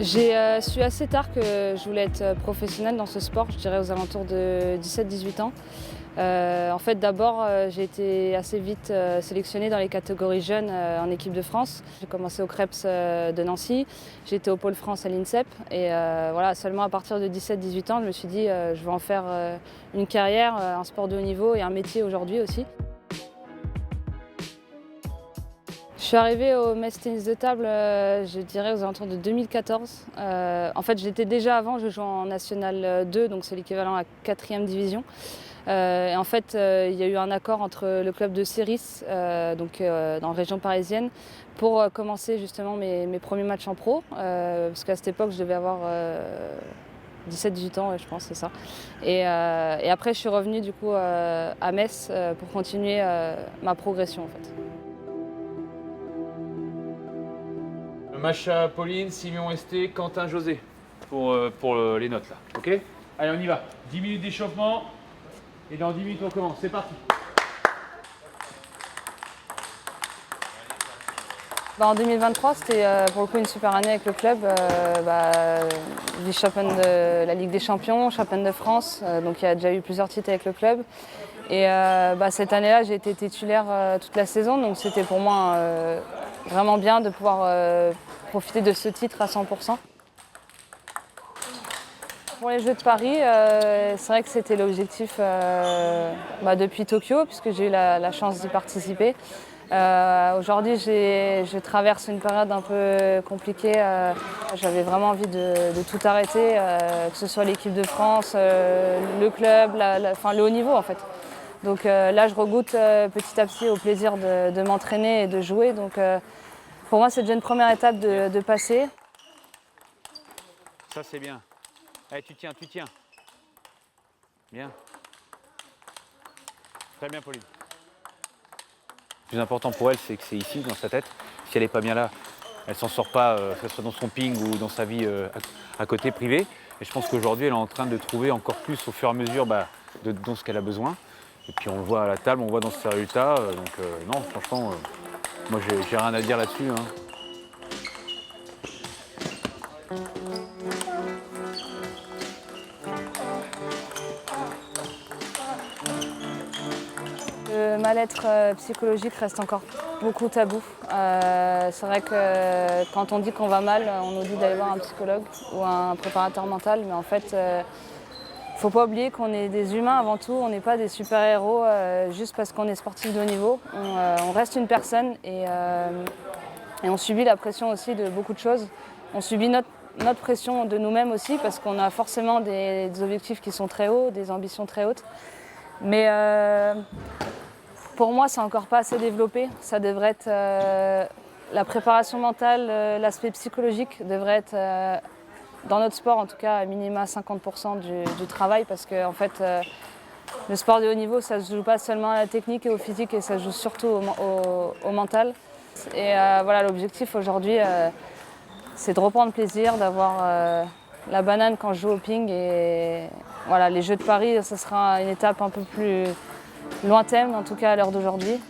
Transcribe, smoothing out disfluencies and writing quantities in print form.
J'ai su assez tard que je voulais être professionnelle dans ce sport, je dirais aux alentours de 17-18 ans. En fait, d'abord, j'ai été assez vite sélectionnée dans les catégories jeunes en équipe de France. J'ai commencé au Creps de Nancy, j'ai été au Pôle France à l'INSEP et voilà, seulement à partir de 17-18 ans, je me suis dit je vais en faire une carrière, un sport de haut niveau et un métier aujourd'hui aussi. Je suis arrivée au Metz Tennis de Table, je dirais aux alentours de 2014. En fait, j'étais déjà avant, je jouais en National 2, donc c'est l'équivalent à 4e division. Et en fait, il y a eu un accord entre le club de Céris, dans la région parisienne, pour commencer justement mes premiers matchs en pro. Parce qu'à cette époque, je devais avoir 17-18 ans, je pense, c'est ça. Et après, je suis revenue du coup à Metz pour continuer ma progression en fait. Macha, Pauline, Simon Esté, Quentin, José pour les notes là, ok? Allez, on y va. 10 minutes d'échauffement et dans 10 minutes on commence. C'est parti. En 2023, c'était pour le coup une super année avec le club. Vice-championne de la Ligue des Champions, championne de France, donc il y a déjà eu plusieurs titres avec le club. Et cette année-là, j'ai été titulaire toute la saison, donc c'était pour moi vraiment bien de pouvoir profiter de ce titre à 100%. Pour les Jeux de Paris, c'est vrai que c'était l'objectif depuis Tokyo, puisque j'ai eu la chance d'y participer. Aujourd'hui, je traverse une période un peu compliquée. J'avais vraiment envie de tout arrêter, que ce soit l'équipe de France, le club, le haut niveau en fait. Donc là, je regoute petit à petit au plaisir de m'entraîner et de jouer. Donc pour moi, c'est déjà une première étape de passer. Ça c'est bien. Allez, tu tiens. Bien. Très bien, Pauline. Le plus important pour elle, c'est que c'est ici, dans sa tête. Si elle n'est pas bien là, elle ne s'en sort pas, que ce soit dans son ping ou dans sa vie à côté privée. Et je pense qu'aujourd'hui, elle est en train de trouver encore plus au fur et à mesure dans ce qu'elle a besoin. Et puis on le voit à la table, on voit dans ses résultats. Non, franchement, moi j'ai rien à dire là-dessus. Hein. Le mal-être psychologique reste encore beaucoup tabou. C'est vrai que quand on dit qu'on va mal, on nous dit d'aller voir un psychologue ou un préparateur mental, mais en fait, faut pas oublier qu'on est des humains avant tout, on n'est pas des super-héros juste parce qu'on est sportif de haut niveau. On reste une personne et on subit la pression aussi de beaucoup de choses. On subit notre pression de nous-mêmes aussi parce qu'on a forcément des objectifs qui sont très hauts, des ambitions très hautes. Mais pour moi, c'est encore pas assez développé. Ça devrait être la préparation mentale, l'aspect psychologique devrait être dans notre sport, en tout cas, à minima 50% du travail, parce que en fait, le sport de haut niveau, ça ne se joue pas seulement à la technique et au physique, et ça se joue surtout au mental. Et voilà, l'objectif aujourd'hui, c'est de reprendre plaisir, d'avoir la banane quand je joue au ping. Et voilà, les Jeux de Paris, ce sera une étape un peu plus lointaine, en tout cas à l'heure d'aujourd'hui.